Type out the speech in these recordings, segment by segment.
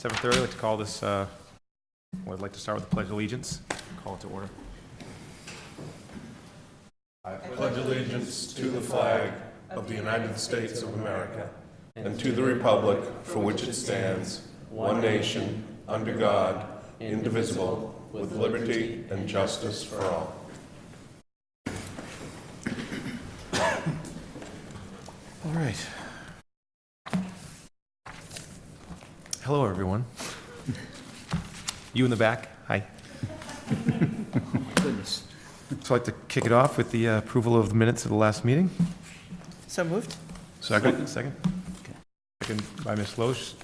7:30. I'd like to call this, I'd like to start with the Pledge of Allegiance. Call it to order. I pledge allegiance to the flag of the United States of America and to the republic for which it stands, one nation, under God, indivisible, with liberty and justice for all. All right. Hello, everyone. You in the back, hi. Goodness. So I'd like to kick it off with the approval of the minutes of the last meeting. So moved? Second? Second by Ms. Loesch.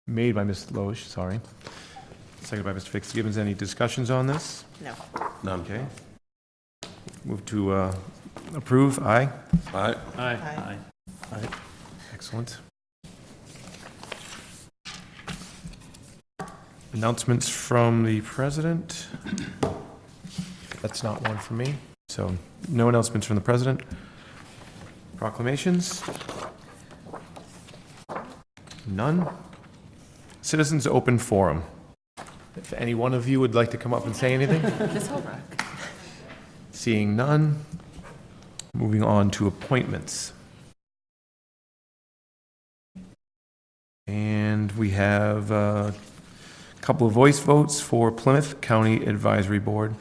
Made by Ms. Loesch, sorry. Seconded by Mr. Fitzgibbons. Any discussions on this? No. None. Okay. Move to approve, aye. Aye. Aye. Aye. Excellent. Announcements from the president. That's not one for me, so no announcements from the president. Proclamations? None. Citizens Open Forum. If any one of you would like to come up and say anything? Ms. Holbrook. Seeing none. Moving on to appointments. And we have a couple of voice votes for Plymouth County Advisory Board.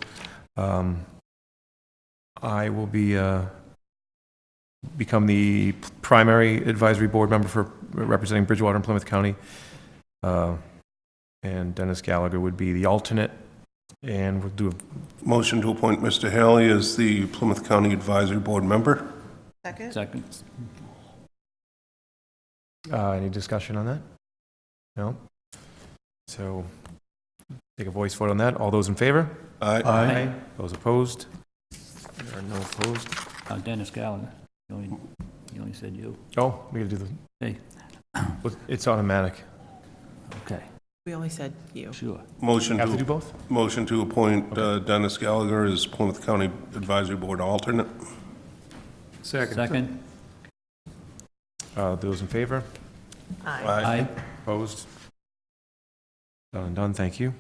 I will become the primary advisory board member for representing Bridgewater and Plymouth County. And Dennis Gallagher would be the alternate. And we'll do Motion to appoint Mr. Haley as the Plymouth County Advisory Board member. Second? any discussion on that? No? So take a voice vote on that. All those in favor? Aye. Those opposed? There are no opposed. Dennis Gallagher. You only said you. Oh, we gotta do the, Hey, it's automatic. okay, We only said you. sure. Motion Have to do to, both? motion to appoint Dennis Gallagher as Plymouth County Advisory Board alternate. Second? Those in favor? Aye. Opposed? Done and done, thank you.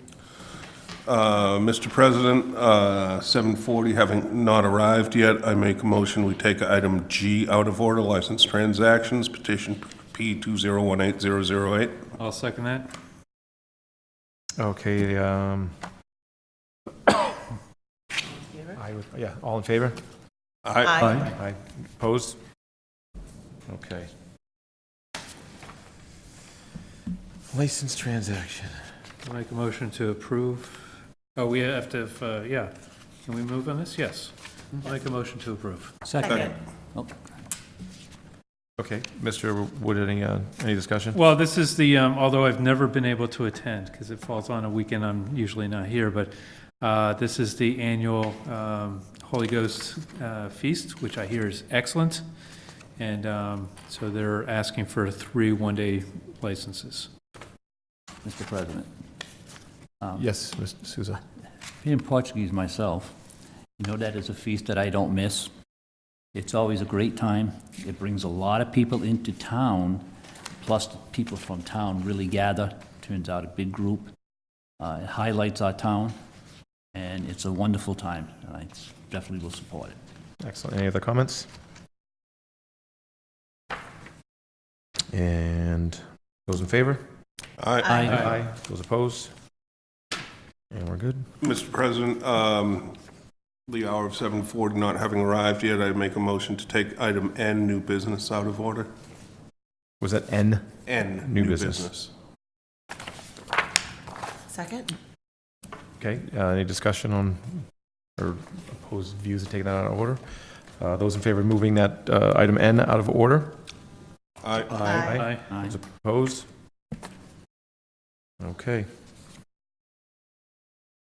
Mr. President, 7:40 having not arrived yet, I make a motion we take item G out of order, license transactions, petition P2018-008. I'll second that. Okay, yeah, all in favor? Aye. Aye. Opposed? Okay. License transaction. I'll make a motion to approve. Oh, we have to, yeah. Can we move on this? Yes. I'll make a motion to approve. Second. Oh, Okay, Mr. Wood, any discussion? Well, this is the, although I've never been able to attend because it falls on a weekend, I'm usually not here, but this is the annual Holy Ghost Feast, which I hear is excellent. And so they're asking for 3 one-day licenses. Mr. President. Yes, Mr. Souza. Being Portuguese myself, you know that is a feast that I don't miss. It's always a great time. It brings a lot of people into town, plus the people from town really gather. Turns out a big group. It highlights our town, and it's a wonderful time, and I definitely will support it. Excellent. Any other comments? And those in favor? Aye. Aye. Those opposed? And we're good. Mr. President, the hour of 7:40 not having arrived yet, I make a motion to take item N, new business, out of order. Was that N? N, New business. Second? Okay, any discussion on, or opposed views of taking that out of order? Those in favor of moving that item N out of order? Aye. Aye. Aye. Those opposed? Okay.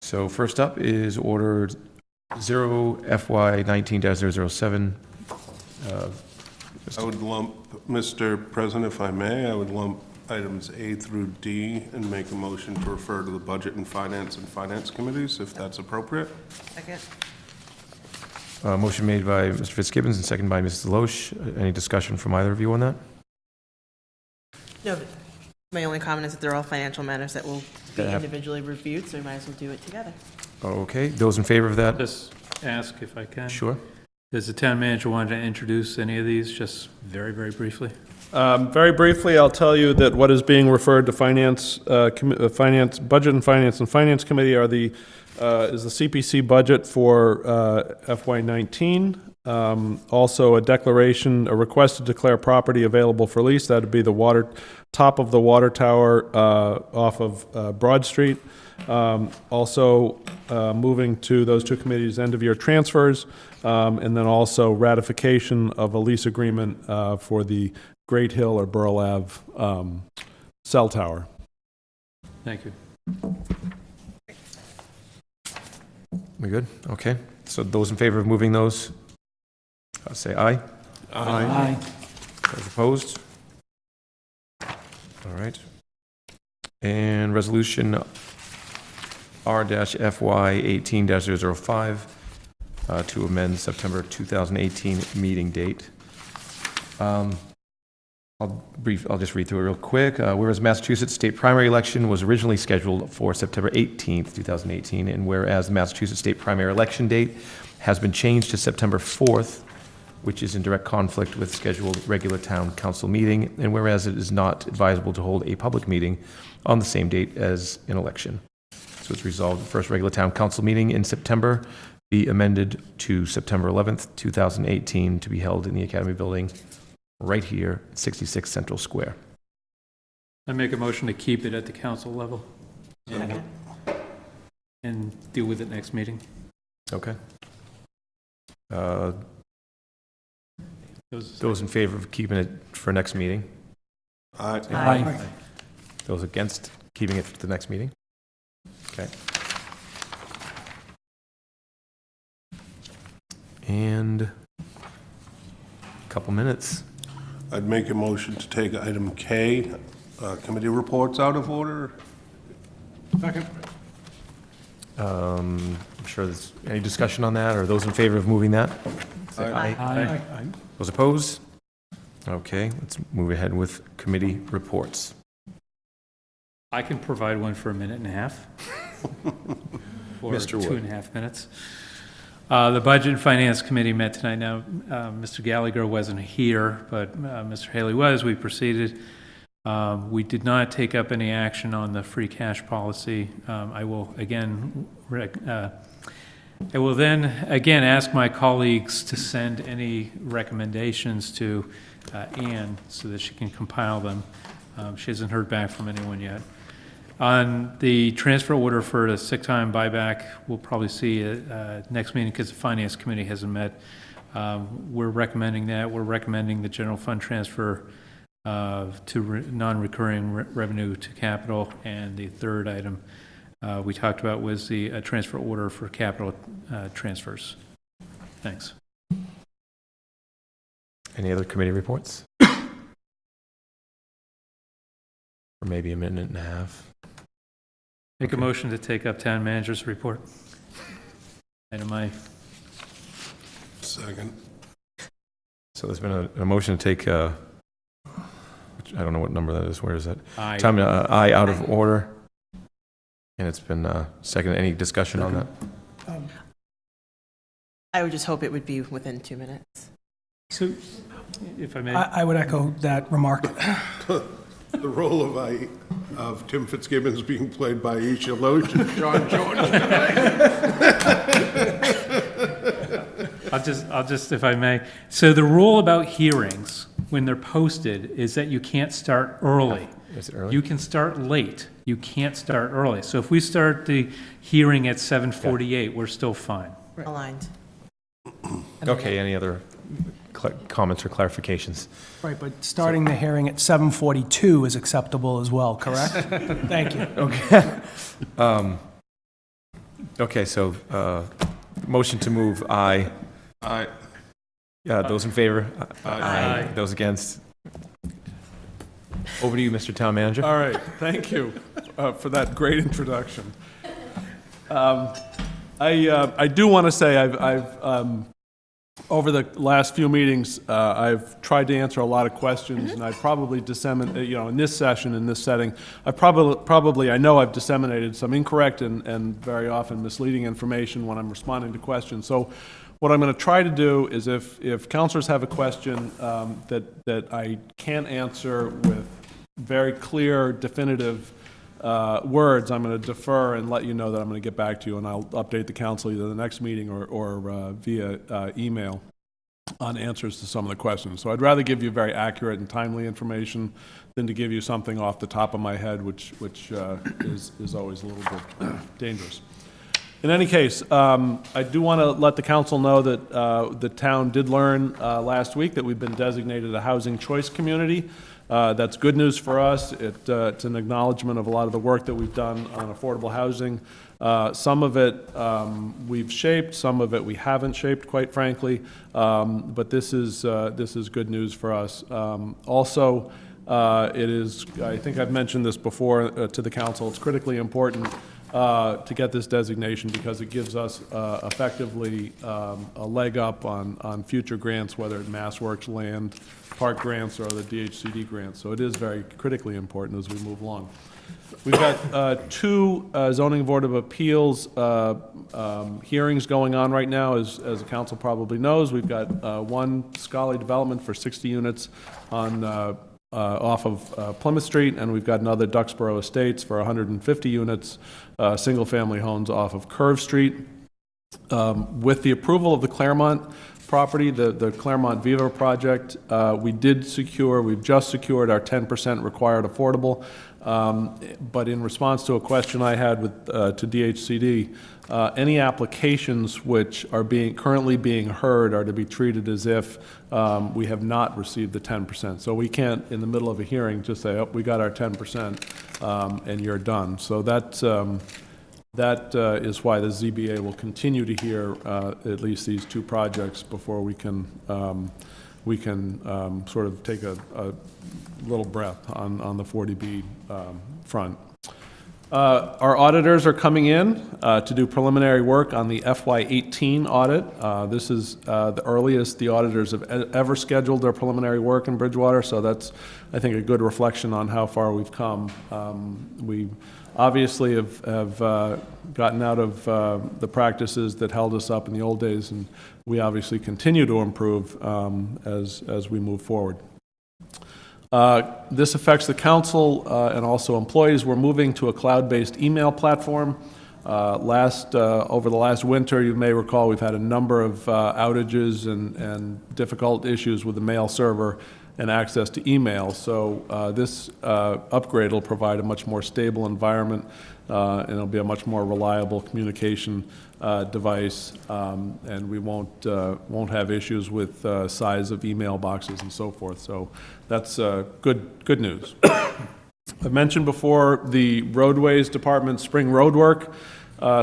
So first up is order 0FY19-007. I would lump, Mr. President, if I may, I would lump items A through D and make a motion to refer to the Budget and Finance Committees, if that's appropriate. Second? Motion made by Mr. Fitzgibbons and seconded by Mrs. Loesch. Any discussion from either of you on that? Noted. My only comment is that they're all financial matters that will be That have- individually reviewed, so we might as well do it together. Okay, those in favor of that? Just ask if I can. Sure. Does the town manager want to introduce any of these, just very, very briefly? Very briefly, I'll tell you that what is being referred to Finance, Budget and Finance Committee is the CPC budget for FY '19. Also, a request to declare property available for lease. That would be the top of the water tower off of Broad Street. Also, moving to those two committees, end-of-year transfers, and then also ratification of a lease agreement for the Great Hill or Burl Ave cell tower. Thank you. We good? Okay. So those in favor of moving those, say aye. Aye. Those opposed? All right. And resolution R-FY 18-005 to amend September 2018 meeting date. I'll just read through it real quick. Whereas Massachusetts state primary election was originally scheduled for September 18th, 2018, and whereas the Massachusetts state primary election date has been changed to September 4th, which is in direct conflict with scheduled regular town council meeting, and whereas it is not advisable to hold a public meeting on the same date as an election. So it's resolved the first regular town council meeting in September be amended to September 11th, 2018, to be held in the Academy Building right here at 66 Central Square. I make a motion to keep it at the council level Second. and deal with it next meeting. Okay. Those- Those in favor of keeping it for next meeting? Aye. Those against keeping it for the next meeting? Okay. And a couple minutes. I'd make a motion to take item K, committee reports, out of order. I'm sure there's any discussion on that, or those in favor of moving that? Say Aye. Aye. Those opposed? Okay, let's move ahead with committee reports. I can provide one for a minute and a half. Or Mr. Wood. 2.5 minutes. The Budget and Finance Committee met tonight. Now, Mr. Gallagher wasn't here, but Mr. Haley was. We proceeded. We did not take up any action on the free cash policy. I will then again ask my colleagues to send any recommendations to Ann so that she can compile them. She hasn't heard back from anyone yet. On the transfer order for the sick-time buyback, we'll probably see it next meeting because the Finance Committee hasn't met. We're recommending that. We're recommending the general fund transfer to non-recurring revenue to capital. And the third item we talked about was the transfer order for capital transfers. Thanks. Any other committee reports? Or maybe a minute and a half? Make a motion to take up town manager's report. Item I. Second. So there's been a motion to take, I don't know what number that is. Where is it? Aye. Time to I out of order. And it's been second. Any discussion on that? I would just hope it would be within 2 minutes. So, if I may. I would echo that remark. The role of Tim Fitzgibbons being played by Isha Loach and John Jordan. I'll just, if I may. So the rule about hearings, when they're posted, is that you can't start early. Is it early? You can start late. You can't start early. So if we start the hearing at 7:48, we're still fine. Aligned. Okay, any other comments or clarifications? Right, but starting the hearing at 7:42 is acceptable as well, correct? Thank you. Okay, so motion to move I. Aye. Those in favor? Aye. Those against? Over to you, Mr. Town Manager. All right, thank you for that great introduction. I do want to say I've over the last few meetings, I've tried to answer a lot of questions, and I probably disseminate, in this session, in this setting, I I know I've disseminated some incorrect and very often misleading information when I'm responding to questions. So what I'm going to try to do is if counselors have a question that I can't answer with very clear, definitive words, I'm going to defer and let you know that I'm going to get back to you, and I'll update the council either the next meeting or via email on answers to some of the questions. So I'd rather give you very accurate and timely information than to give you something off the top of my head, which is always a little bit dangerous. In any case, I do want to let the council know that the town did learn last week that we've been designated a housing choice community. That's good news for us. It's an acknowledgement of a lot of the work that we've done on affordable housing. Some of it we've shaped, some of it we haven't shaped, quite frankly. But this is good news for us. Also, it is, I think I've mentioned this before to the council, it's critically important to get this designation because it gives us effectively a leg up on future grants, whether it's MassWorks land, park grants, or the DHCD grants. So it is very critically important as we move along. We've got two Zoning Board of Appeals hearings going on right now, as the council probably knows. We've got one Scully development for 60 units on off of Plymouth Street, and we've got another Duxborough Estates for 150 units, single-family homes off of Curve Street. With the approval of the Claremont property, the Claremont Viva project, we've just secured our 10% required affordable. But in response to a question I had to DHCD, any applications which are currently being heard are to be treated as if we have not received the 10%. So we can't, in the middle of a hearing, just say, oh, we got our 10%, and you're done. So that is why the ZBA will continue to hear at least these two projects before we can sort of take a little breath on the 40B front. Our auditors are coming in to do preliminary work on the FY18 audit. This is the earliest the auditors have ever scheduled their preliminary work in Bridgewater, so that's, I think, a good reflection on how far we've come. We obviously have gotten out of the practices that held us up in the old days, and we obviously continue to improve as we move forward. This affects the council and also employees. We're moving to a cloud-based email platform. Over the last winter, you may recall, we've had a number of outages and difficult issues with the mail server and access to email. So this upgrade will provide a much more stable environment, and it'll be a much more reliable communication device, and we won't have issues with size of email boxes and so forth. So that's good news. I've mentioned before the roadways department spring road work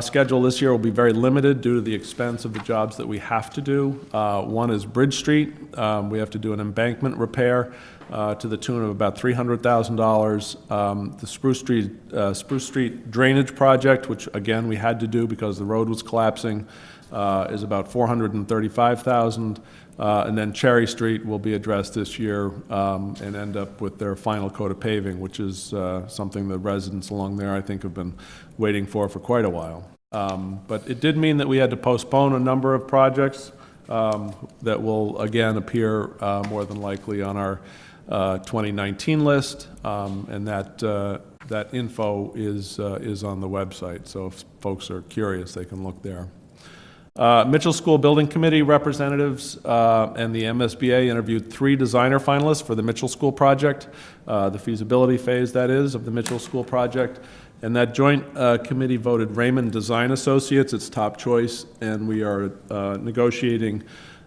schedule this year will be very limited due to the expense of the jobs that we have to do. One is Bridge Street. We have to do an embankment repair to the tune of about $300,000. The Spruce Street drainage project, which again we had to do because the road was collapsing, is about $435,000. And then Cherry Street will be addressed this year and end up with their final coat of paving, which is something the residents along there, I think, have been waiting for quite a while. But it did mean that we had to postpone a number of projects that will, again, appear more than likely on our 2019 list, and that info is on the website. So if folks are curious, they can look there. Mitchell School Building Committee representatives and the MSBA interviewed 3 designer finalists for the Mitchell School project, the feasibility phase, that is, of the Mitchell School project. And that joint committee voted Raymond Design Associates its top choice, and we are negotiating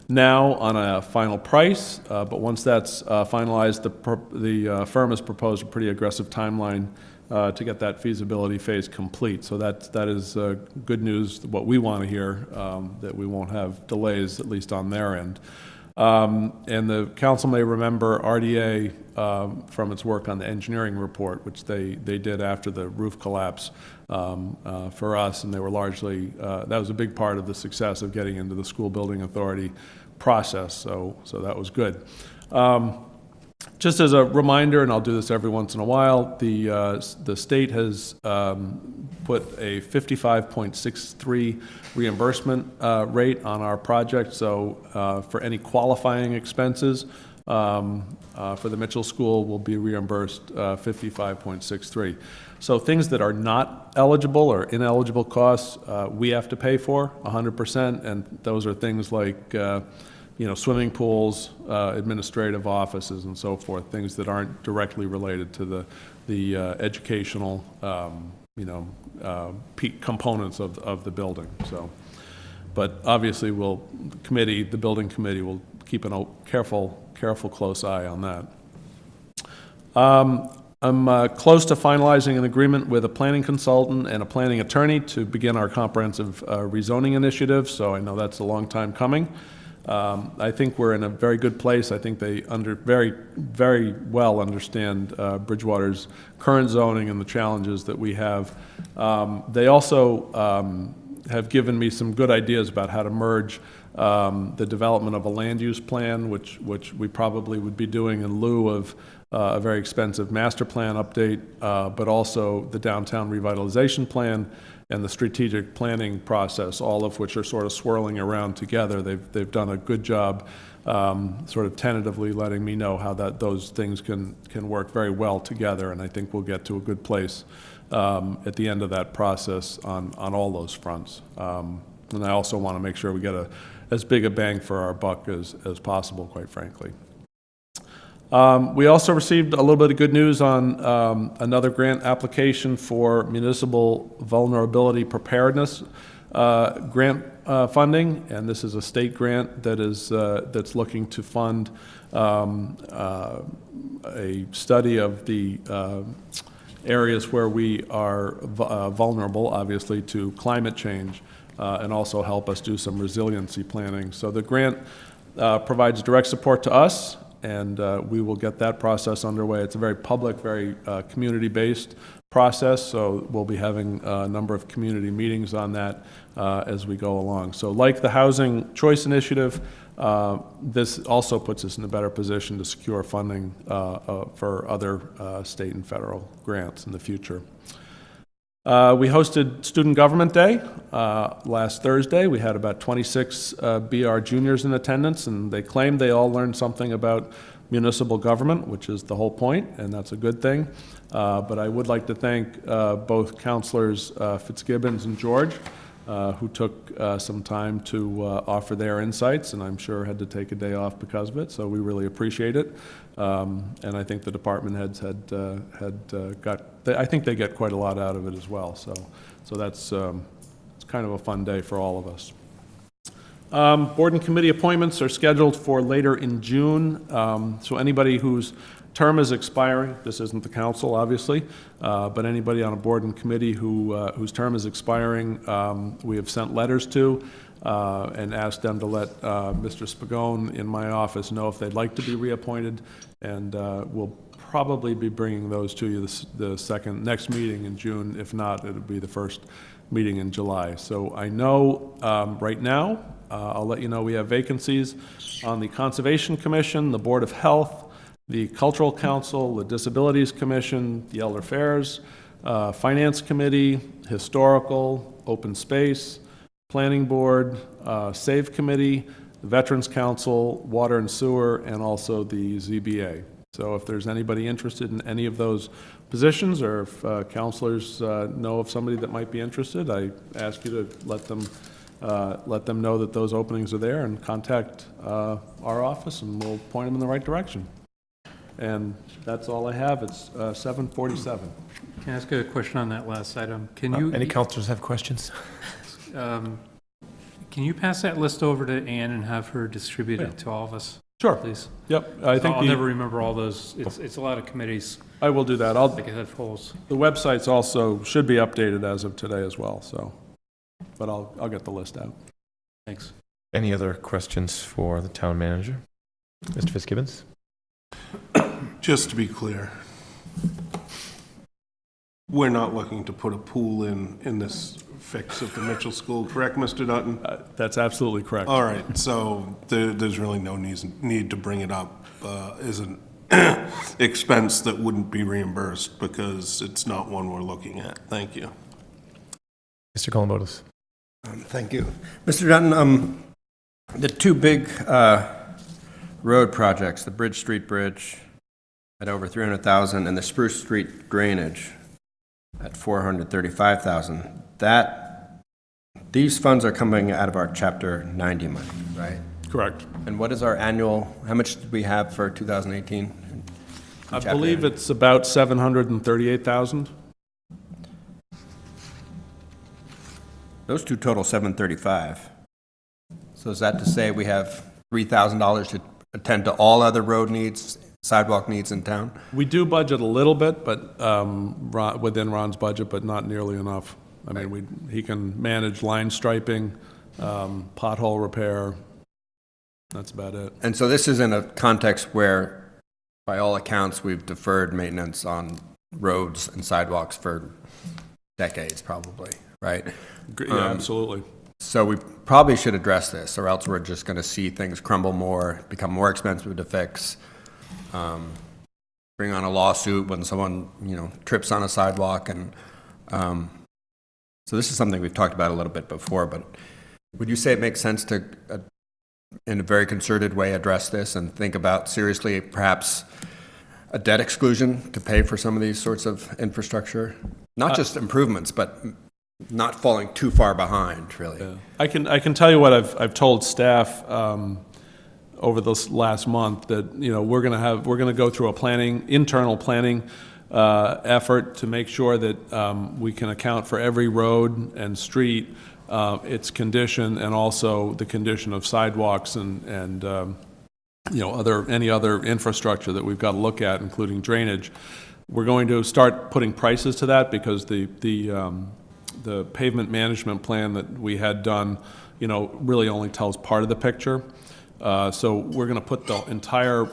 now on a final price. But once that's finalized, the firm has proposed a pretty aggressive timeline to get that feasibility phase complete. So that is good news, what we want to hear, that we won't have delays, at least on their end. And the council may remember RDA from its work on the engineering report, which they did after the roof collapse for us, and they were largely, that was a big part of the success of getting into the school building authority process, so that was good. Just as a reminder, and I'll do this every once in a while, the state has put a 55.63 reimbursement rate on our project, so for any qualifying expenses for the Mitchell School will be reimbursed 55.63. So things that are not eligible or ineligible costs, we have to pay for 100%, and those are things like swimming pools, administrative offices, and so forth, things that aren't directly related to the educational, components of the building. So, but obviously, the building committee will keep a careful, close eye on that. I'm close to finalizing an agreement with a planning consultant and a planning attorney to begin our comprehensive rezoning initiative, so I know that's a long time coming. I think we're in a very good place. I think they very, very well understand Bridgewater's current zoning and the challenges that we have. They also have given me some good ideas about how to merge the development of a land use plan, which we probably would be doing in lieu of a very expensive master plan update, but also the downtown revitalization plan and the strategic planning process, all of which are sort of swirling around together. They've done a good job sort of tentatively letting me know how those things can work very well together, and I think we'll get to a good place at the end of that process on all those fronts. And I also want to make sure we get as big a bang for our buck as possible, quite frankly. We also received a little bit of good news on another grant application for municipal vulnerability preparedness grant funding, and this is a state grant that's looking to fund a study of the areas where we are vulnerable, obviously, to climate change, and also help us do some resiliency planning. So the grant provides direct support to us, and we will get that process underway. It's a very public, very community-based process, so we'll be having a number of community meetings on that as we go along. So like the Housing Choice Initiative, this also puts us in a better position to secure funding for other state and federal grants in the future. We hosted Student Government Day last Thursday. We had about 26 BR juniors in attendance, and they claimed they all learned something about municipal government, which is the whole point, and that's a good thing. But I would like to thank both Councilors Fitzgibbons and George, who took some time to offer their insights, and I'm sure had to take a day off because of it, so we really appreciate it. And I think the department heads I think they get quite a lot out of it as well, so that's it's kind of a fun day for all of us. Board and committee appointments are scheduled for later in June, so anybody whose term is expiring, this isn't the council, obviously, but anybody on a board and committee whose term is expiring, we have sent letters to and asked them to let Mr. Spagone in my office know if they'd like to be reappointed, and we'll probably be bringing those to you the next meeting in June. If not, it'll be the first meeting in July. So I know right now, I'll let you know we have vacancies on the Conservation Commission, the Board of Health, the Cultural Council, the Disabilities Commission, the Elder Affairs, Finance Committee, Historical, Open Space, Planning Board, Save Committee, the Veterans Council, Water and Sewer, and also the ZBA. So if there's anybody interested in any of those positions, or if counselors know of somebody that might be interested, I ask you to let them know that those openings are there, and contact our office, and we'll point them in the right direction. And that's all I have. It's 7:47. Can I ask a question on that last item? Can you, Any councilors have questions? can you pass that list over to Ann and have her distribute it to all of us? Sure. Please. Yep. I think I'll never remember all those. It's a lot of committees. I will do that. Like I had holes. The websites also should be updated as of today as well. So, but I'll get the list out. Thanks. Any other questions for the town manager? Mr. Fitzgibbons? Just to be clear, We're not looking to put a pool in this fix of the Mitchell School, correct, Mr. Dutton? That's absolutely correct. All right, so there's really no need to bring it up. Is an expense that wouldn't be reimbursed because it's not one we're looking at. Thank you. Mr. Columbotus. Thank you. Mr. Dutton, the two big road projects, the Bridge Street Bridge at over $300,000 and the Spruce Street drainage at $435,000, these funds are coming out of our Chapter 90 money, right? Correct. And what is our annual, how much did we have for 2018? I believe it's about 738,000. Those two total 735. So is that to say we have $3,000 to attend to all other road needs, sidewalk needs in town? We do budget a little bit, but within Ron's budget, but not nearly enough. I mean, he can manage line striping, pothole repair. That's about it. And so this is in a context where, by all accounts, we've deferred maintenance on roads and sidewalks for decades, probably, right? Yeah, absolutely. So we probably should address this, or else we're just going to see things crumble more, become more expensive to fix, bring on a lawsuit when someone, trips on a sidewalk. And so this is something we've talked about a little bit before, but would you say it makes sense to, in a very concerted way, address this and think about seriously perhaps a debt exclusion to pay for some of these sorts of infrastructure? Not just improvements, but not falling too far behind, really. Yeah. I can tell you what I've told staff over this last month, that we're going to go through a internal planning effort to make sure that we can account for every road and street, its condition, and also the condition of sidewalks and any other infrastructure that we've got to look at, including drainage. We're going to start putting prices to that because the pavement management plan that we had done, really only tells part of the picture. So we're going to put the entire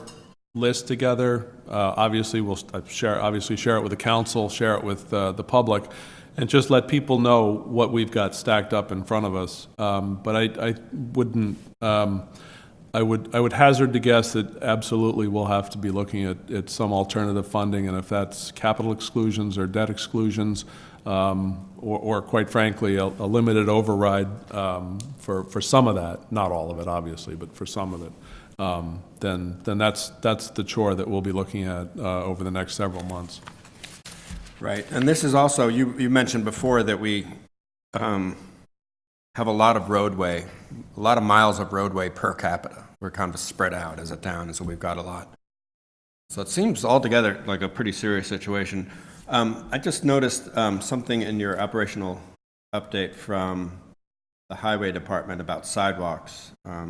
list together. Obviously, we'll share it with the council, share it with the public, and just let people know what we've got stacked up in front of us. But I wouldn't. I would hazard to guess that absolutely we'll have to be looking at some alternative funding, and if that's capital exclusions or debt exclusions, or quite frankly, a limited override for some of that, not all of it, obviously, but for some of it, then that's the chore that we'll be looking at over the next several months. Right, and this is also, you mentioned before that we have a lot of miles of roadway per capita. We're kind of spread out as a town, and so we've got a lot. So it seems altogether like a pretty serious situation. I just noticed something in your operational update from the Highway Department about sidewalks. Let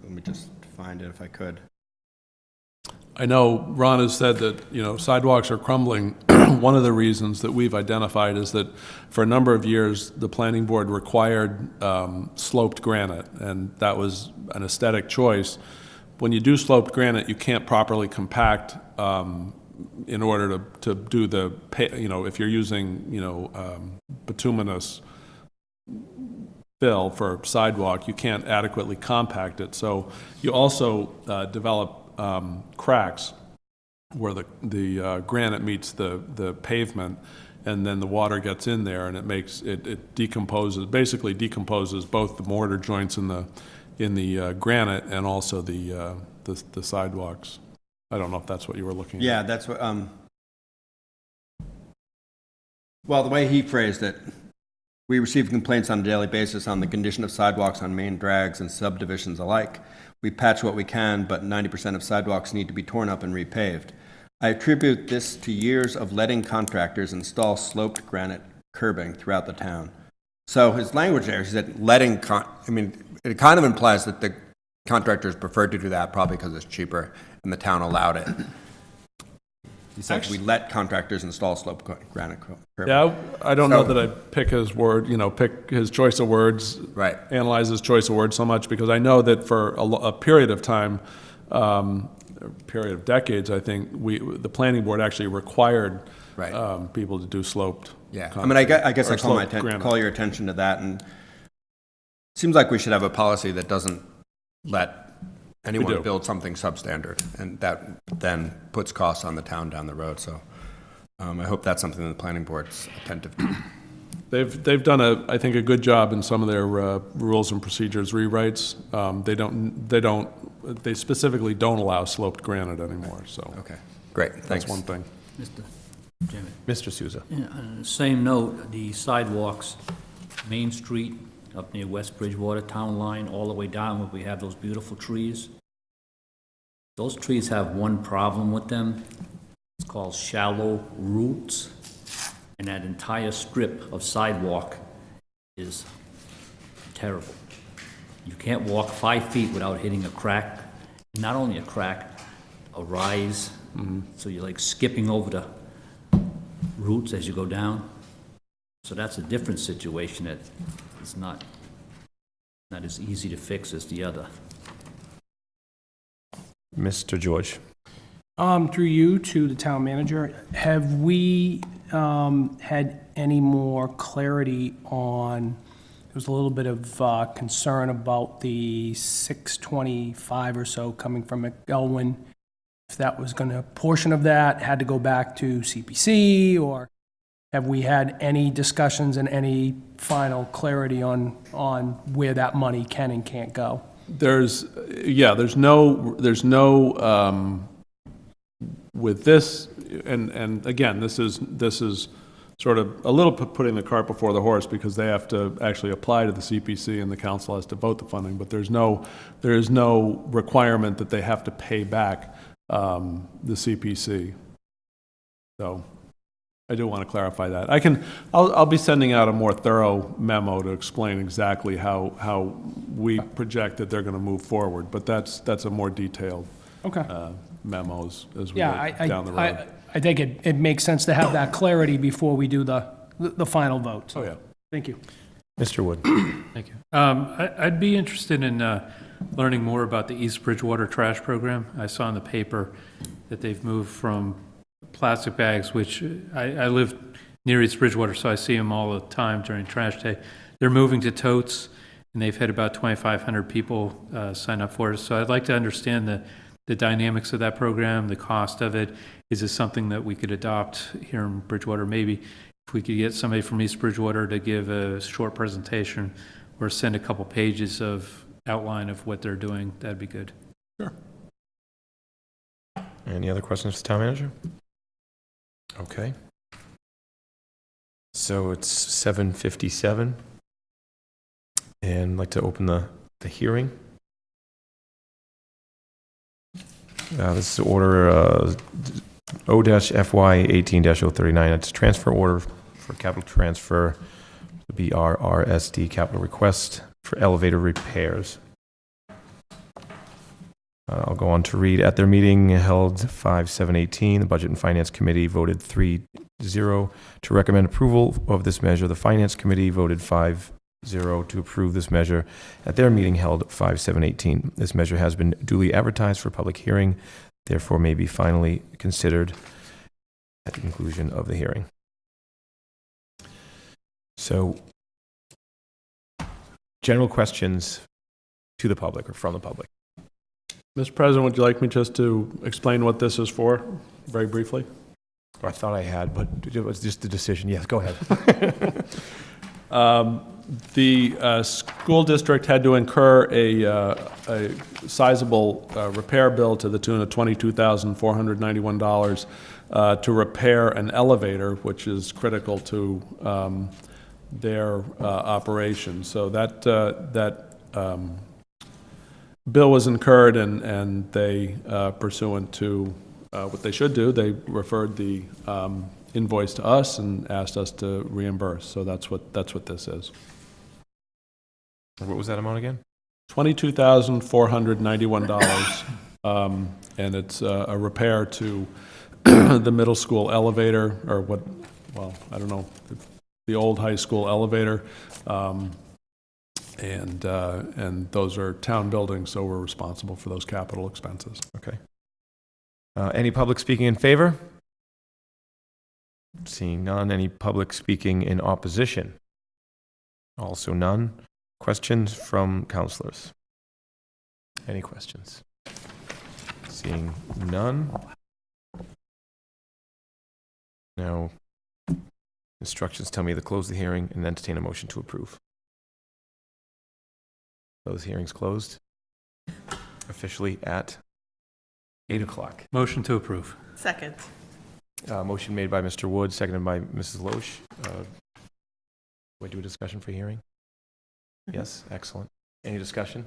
me just find it if I could. I know Ron has said that, sidewalks are crumbling. One of the reasons that we've identified is that for a number of years, the planning board required sloped granite, and that was an aesthetic choice. When you do sloped granite, you can't properly compact in order to do if you're using, bituminous fill for sidewalk, you can't adequately compact it. So you also develop cracks where the granite meets the pavement, and then the water gets in there, and it decomposes both the mortar joints in the granite and also the sidewalks. I don't know if that's what you were looking at. Yeah, that's what. Well, the way he phrased it, we receive complaints on a daily basis on the condition of sidewalks on main drags and subdivisions alike. We patch what we can, but 90% of sidewalks need to be torn up and repaved. I attribute this to years of letting contractors install sloped granite curbing throughout the town. So his language there, he said it kind of implies that the contractors preferred to do that probably because it's cheaper and the town allowed it. He said we let contractors install sloped granite curbing. Yeah, I don't know that I pick his choice of words, right. Analyze his choice of words so much, because I know that for a period of time, period of decades, I think the planning board actually required Right. people to do sloped. Yeah, I mean, I guess or I sloped granite. call your attention to that, and it seems like we should have a policy that doesn't let We anyone do. build something substandard, and that then puts costs on the town down the road, so I hope that's something that the planning board's attentive to. They've done I think a good job in some of their rules and procedures rewrites. They specifically don't allow sloped granite anymore, so Okay, great, thanks. that's one thing. Mr. Chairman. Mr. Souza. Yeah, on the same note, the sidewalks, Main Street up near West Bridgewater Town Line, all the way down where we have those beautiful trees. Those trees have one problem with them. It's called shallow roots. And that entire strip of sidewalk is terrible. You can't walk 5 feet without hitting a crack. Not only a crack, a rise. So you're like skipping over the roots as you go down. So that's a different situation that is not as easy to fix as the other. Mr. George. Through you to the town manager, have we had any more clarity on, there was a little bit of concern about the 625 or so coming from McElwain, if that was going to, portion of that had to go back to CPC, or have we had any discussions and any final clarity on where that money can and can't go? There's no, with this, and again, this is sort of a little putting the cart before the horse, because they have to actually apply to the CPC and the council has to vote the funding, but there is no requirement that they have to pay back the CPC. So I do want to clarify that. I'll be sending out a more thorough memo to explain exactly how we project that they're going to move forward, but that's a more detailed Okay. memo as we Yeah, go down the road. I think it makes sense to have that clarity before we do the final vote. Oh, yeah. Thank you. Mr. Wood. Thank you. I'd be interested in learning more about the East Bridgewater trash program. I saw in the paper that they've moved from plastic bags, which I live near East Bridgewater, so I see them all the time during trash day. They're moving to totes, and they've had about 2,500 people sign up for it. So I'd like to understand the dynamics of that program, the cost of it. Is this something that we could adopt here in Bridgewater? Maybe if we could get somebody from East Bridgewater to give a short presentation or send a couple pages of outline of what they're doing, that'd be good. Sure. Any other questions for the town manager? Okay. So it's 7:57. And I'd like to open the hearing. This is order O-FY 18-039. It's a transfer order for capital transfer, the BRRSD capital request for elevator repairs. I'll go on to read. At their meeting held 5/7/18, the Budget and Finance Committee voted 3-0 to recommend approval of this measure. The Finance Committee voted 5-0 to approve this measure at their meeting held 5/7/18. This measure has been duly advertised for public hearing, therefore may be finally considered at the conclusion of the hearing. So, general questions to the public or from the public? Mr. President, would you like me just to explain what this is for, very briefly? I thought I had, but it was just a decision. Yes, go ahead. The school district had to incur a sizable repair bill to the tune of $22,491 to repair an elevator, which is critical to their operation. So that bill was incurred, and they, pursuant to what they should do, they referred the invoice to us and asked us to reimburse. So that's what this is. What was that amount again? $22,491, and it's a repair to the middle school elevator, or what? Well, I don't know, the old high school elevator, and those are town buildings, so we're responsible for those capital expenses. Okay. Any public speaking in favor? Seeing none. Any public speaking in opposition? Also none. Questions from councilors? Any questions? Seeing none. Now, instructions tell me to close the hearing and entertain a motion to approve. Those hearings closed officially at 8 o'clock. Motion to approve. Second. Motion made by Mr. Wood, seconded by Mrs. Loesch. We do a discussion for hearing? Yes, excellent. Any discussion?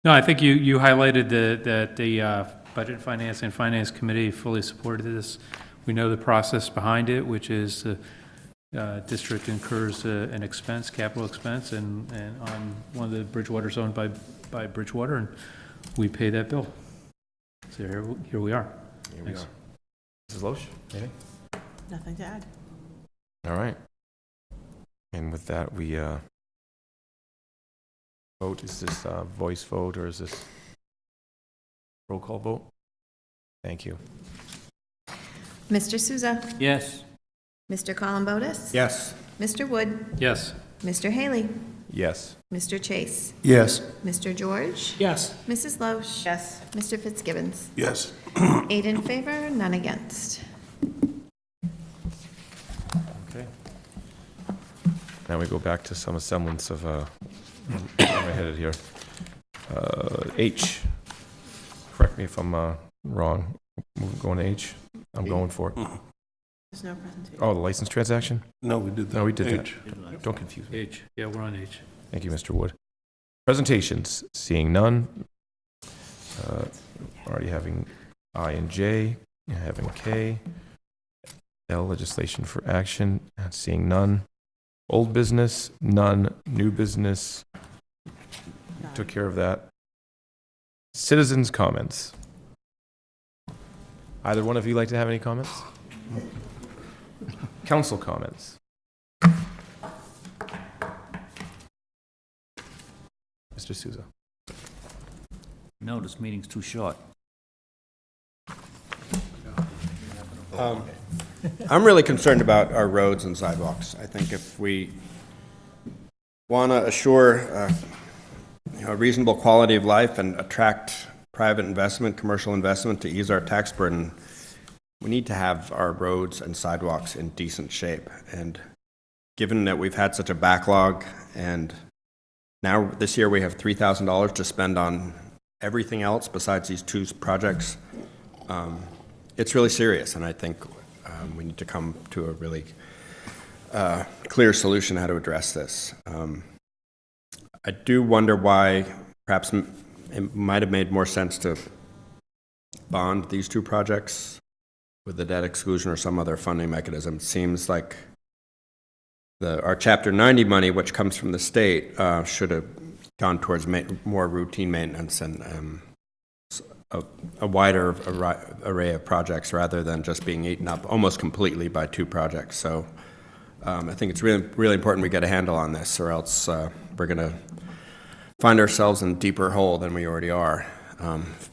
No, I think you highlighted that the Budget Finance and Finance Committee fully supported this. We know the process behind it, which is the district incurs an expense, capital expense, and on one of the Bridgewater's owned by Bridgewater, and we pay that bill. So here we are. Here we Thanks. are. Mrs. Loesch, anything? Nothing to add. All right. And with that, we vote. Is this a voice vote or is this roll call vote? Thank you. Mr. Souza. Yes. Mr. Columbotus. Yes. Mr. Wood. Yes. Mr. Haley. Yes. Mr. Chase. Yes. Mr. George. Yes. Mrs. Loesch. Yes. Mr. Fitzgibbons. Yes. 8 in favor, none against. Okay. Now we go back to some semblance of, where am I headed here? H. Correct me if I'm wrong. Going to H? I'm going for it. There's no presentation. Oh, the license transaction? No, we did that. No, we did that. H. Don't confuse me. H. Yeah, we're on H. Thank you, Mr. Wood. Presentations, seeing none. Already having I and J, having K. L, legislation for action, seeing none. Old business, none. New business, took care of that. Citizens' comments. Either one of you like to have any comments? Council comments. Mr. Souza. No, this meeting's too short. I'm really concerned about our roads and sidewalks. I think if we want to assure a reasonable quality of life and attract private investment, commercial investment to ease our tax burden, we need to have our roads and sidewalks in decent shape. And given that we've had such a backlog, and now this year we have $3,000 to spend on everything else besides these two projects, it's really serious, and I think we need to come to a really clear solution how to address this. I do wonder why perhaps it might have made more sense to bond these two projects with the debt exclusion or some other funding mechanism. It seems like our Chapter 90 money, which comes from the state, should have gone towards more routine maintenance and a wider array of projects rather than just being eaten up almost completely by two projects. So I think it's really, really important we get a handle on this, or else we're going to find ourselves in a deeper hole than we already are,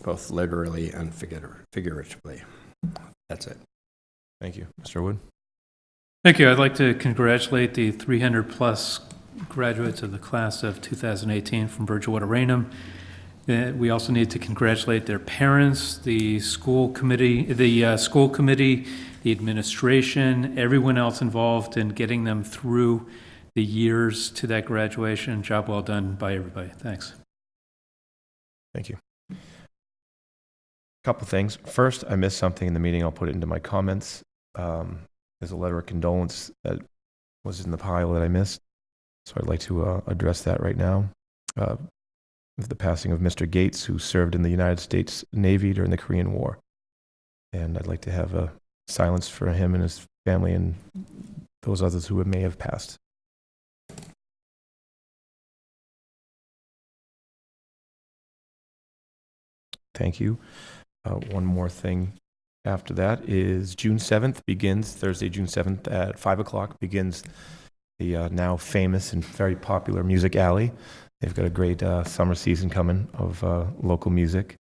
both literally and figuratively. That's it. Thank you. Mr. Wood? Thank you. I'd like to congratulate the 300-plus graduates of the class of 2018 from Bridgewater Rainham. We also need to congratulate their parents, the school committee, the administration, everyone else involved in getting them through the years to that graduation. Job well done by everybody. Thanks. Thank you. Couple things. First, I missed something in the meeting. I'll put it into my comments. There's a letter of condolence that was in the pile that I missed. So I'd like to address that right now. The passing of Mr. Gates, who served in the United States Navy during the Korean War. And I'd like to have a silence for him and his family and those others who may have passed. Thank you. One more thing after that is June 7th begins, Thursday, June 7th at 5 o'clock begins the now famous and very popular Music Alley. They've got a great summer season coming of local music.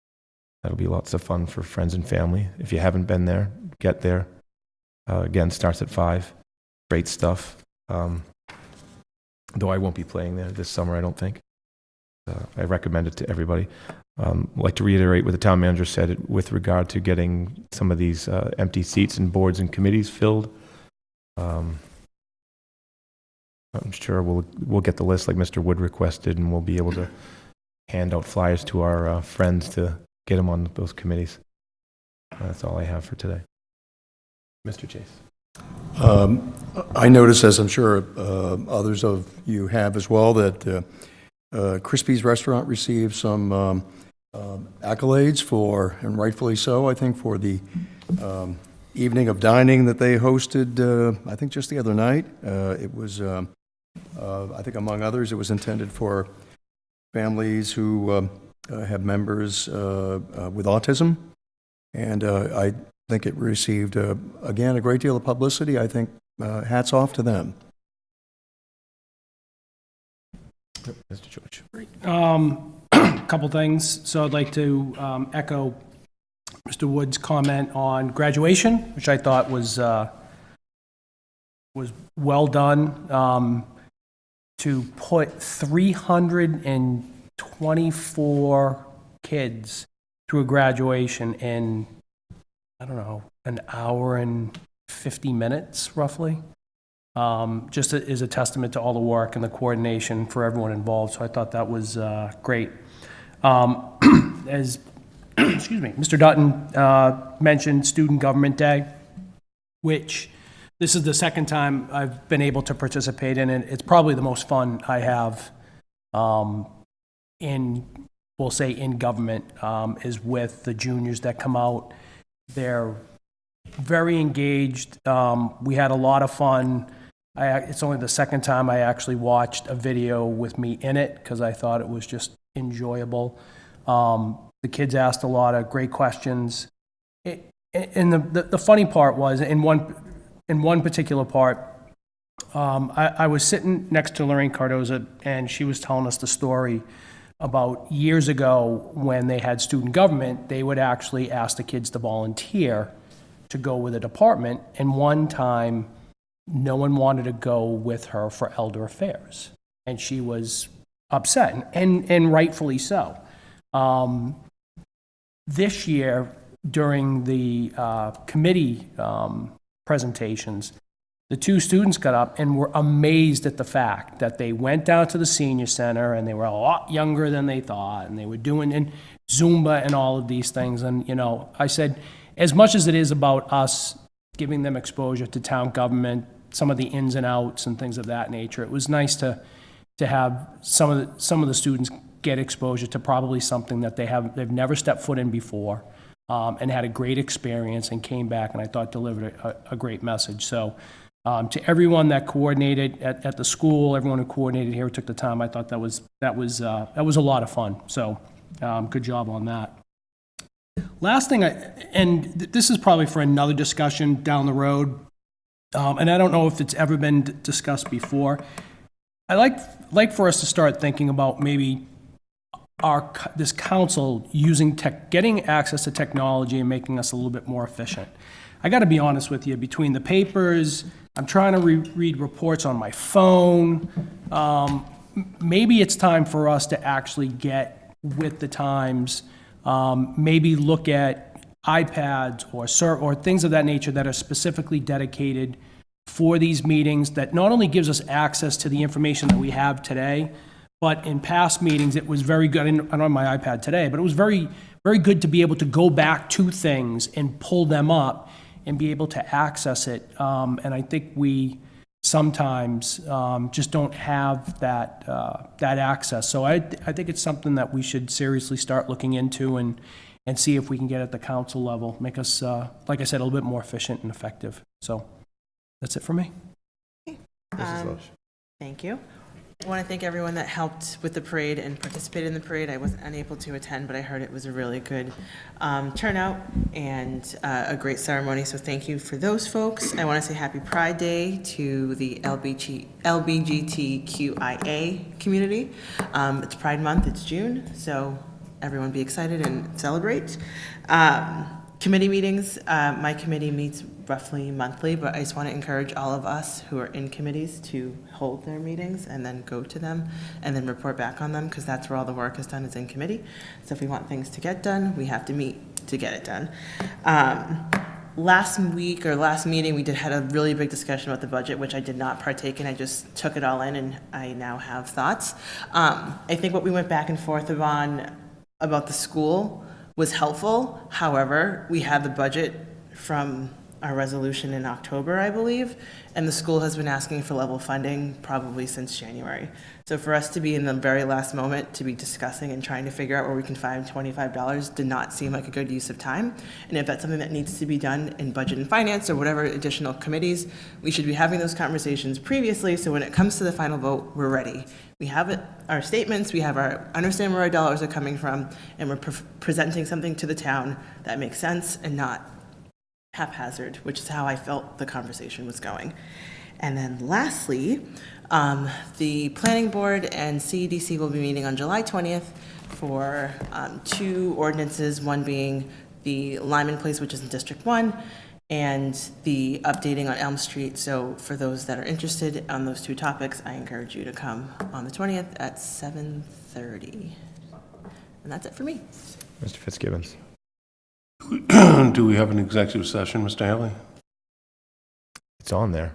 That'll be lots of fun for friends and family. If you haven't been there, get there. Again, starts at 5. Great stuff. Though I won't be playing there this summer, I don't think. I recommend it to everybody. I'd like to reiterate what the town manager said with regard to getting some of these empty seats and boards and committees filled. I'm sure we'll get the list like Mr. Wood requested, and we'll be able to hand out flyers to our friends to get them on those committees. That's all I have for today. Mr. Chase. I noticed, as I'm sure others of you have as well, that Crispy's Restaurant received some accolades for, and rightfully so, I think, for the evening of dining that they hosted, I think just the other night. It was, I think among others, it was intended for families who have members with autism. And I think it received, again, a great deal of publicity. I think hats off to them. Mr. George. Couple things. So I'd like to echo Mr. Wood's comment on graduation, which I thought was well done. To put 324 kids through a graduation in, I don't know, an hour and 50 minutes, roughly. Just is a testament to all the work and the coordination for everyone involved. So I thought that was great. As excuse me, Mr. Dutton mentioned Student Government Day, which this is the second time I've been able to participate in it. It's probably the most fun I have in government, is with the juniors that come out. They're very engaged. We had a lot of fun. It's only the second time I actually watched a video with me in it because I thought it was just enjoyable. The kids asked a lot of great questions. And the funny part was, in one particular part, I was sitting next to Lorraine Cardoza, and she was telling us the story about years ago when they had student government. They would actually ask the kids to volunteer to go with a department, and one time no one wanted to go with her for elder affairs, and she was upset, and rightfully so. This year, during the committee presentations, the two students got up and were amazed at the fact that they went down to the senior center, and they were a lot younger than they thought, and they were doing Zumba and all of these things. And, you know, I said, as much as it is about us giving them exposure to town government, some of the ins and outs and things of that nature, it was nice to have some of the students get exposure to probably something that they've never stepped foot in before, and had a great experience and came back, and I thought delivered a great message. So to everyone that coordinated at the school, everyone who coordinated here, who took the time, I thought that was a lot of fun. So good job on that. Last thing, and this is probably for another discussion down the road, and I don't know if it's ever been discussed before. I like for us to start thinking about maybe this council getting access to technology and making us a little bit more efficient. I got to be honest with you, between the papers, I'm trying to read reports on my phone. Maybe it's time for us to actually get with the times, maybe look at iPads or things of that nature that are specifically dedicated for these meetings, that not only gives us access to the information that we have today, but in past meetings, it was very good. I don't have my iPad today, but it was very, very good to be able to go back to things and pull them up and be able to access it. And I think we sometimes just don't have that access. So I think it's something that we should seriously start looking into and see if we can get at the council level, make us, like I said, a little bit more efficient and effective. So that's it for me. Mrs. Loesch. Thank you. I want to thank everyone that helped with the parade and participated in the parade. I wasn't unable to attend, but I heard it was a really good turnout and a great ceremony, so thank you for those folks. I want to say Happy Pride Day to the LGBTQIA community. It's Pride Month, it's June, so everyone be excited and celebrate. Committee meetings, my committee meets roughly monthly, but I just want to encourage all of us who are in committees to hold their meetings and then go to them and then report back on them, because that's where all the work is done, is in committee. So if we want things to get done, we have to meet to get it done. Last week or last meeting, we had a really big discussion about the budget, which I did not partake in. I just took it all in, and I now have thoughts. I think what we went back and forth on about the school was helpful. However, we had the budget from our resolution in October, I believe, and the school has been asking for level funding probably since January. So for us to be in the very last moment to be discussing and trying to figure out where we can find $25 did not seem like a good use of time. And if that's something that needs to be done in budget and finance or whatever additional committees, we should be having those conversations previously, so when it comes to the final vote, we're ready. We have it, our statements, we have our, understand where our dollars are coming from, and we're presenting something to the town that makes sense and not haphazard, which is how I felt the conversation was going. And then lastly, the planning board and CEDC will be meeting on July 20th for 2 ordinances, one being the Lyman Place, which is in District 1, and the updating on Elm Street. So for those that are interested on those 2 topics, I encourage you to come on the 20th at 7:30. And that's it for me. Mr. Fitzgibbons. Do we have an executive session, Mr. Haley? It's on there.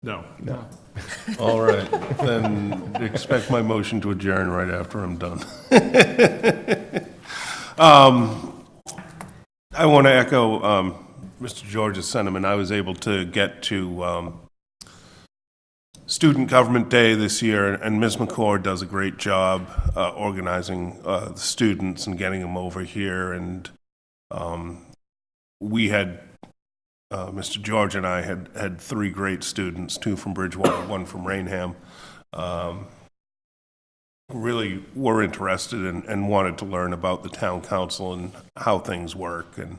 No. No. All right, then expect my motion to adjourn right after I'm done. I want to echo Mr. George's sentiment. I was able to get to Student Government Day this year, and Ms. McCord does a great job organizing the students and getting them over here. And we had, Mr. George and I had 3 great students, 2 from Bridgewater, 1 from Rainham. Really were interested and wanted to learn about the town council and how things work, and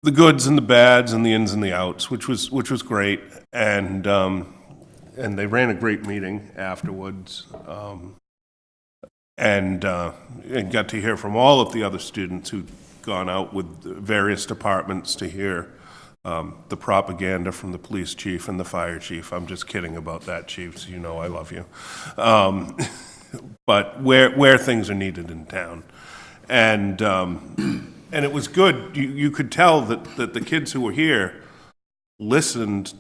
the goods and the bads and the ins and the outs, which was great. And they ran a great meeting afterwards, and got to hear from all of the other students who'd gone out with various departments to hear the propaganda from the police chief and the fire chief. I'm just kidding about that, chief, so you know I love you. But where things are needed in town. And it was good. You could tell that the kids who were here listened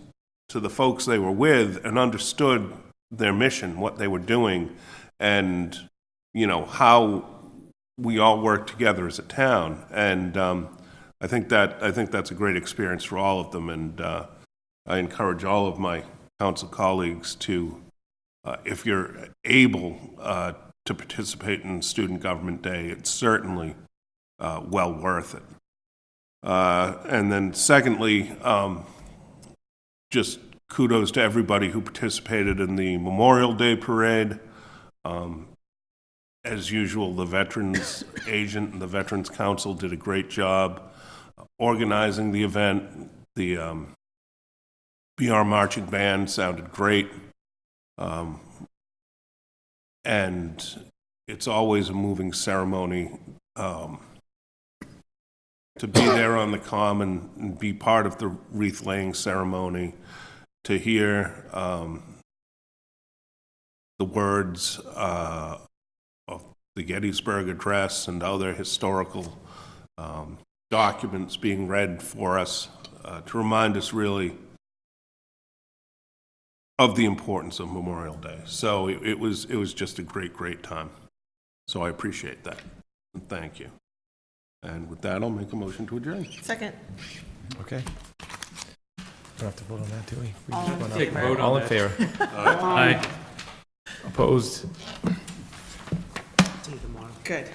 to the folks they were with and understood their mission, what they were doing, and, you know, how we all work together as a town. And I think that's a great experience for all of them. And I encourage all of my council colleagues to, if you're able to participate in Student Government Day, it's certainly well worth it. And then secondly, just kudos to everybody who participated in the Memorial Day Parade. As usual, the Veterans Agent and the Veterans Council did a great job organizing the event. The BR Marching Band sounded great. And it's always a moving ceremony to be there on the common and be part of the wreath-laying ceremony, to hear the words of the Gettysburg Address and other historical documents being read for us, to remind us really of the importance of Memorial Day. So it was just a great time. So I appreciate that, and thank you. And with that, I'll make a motion to adjourn. Second. Okay. Don't have to vote on that, do we? We All just in went up. Take a vote on All in that. favor? Aye. Opposed? Good.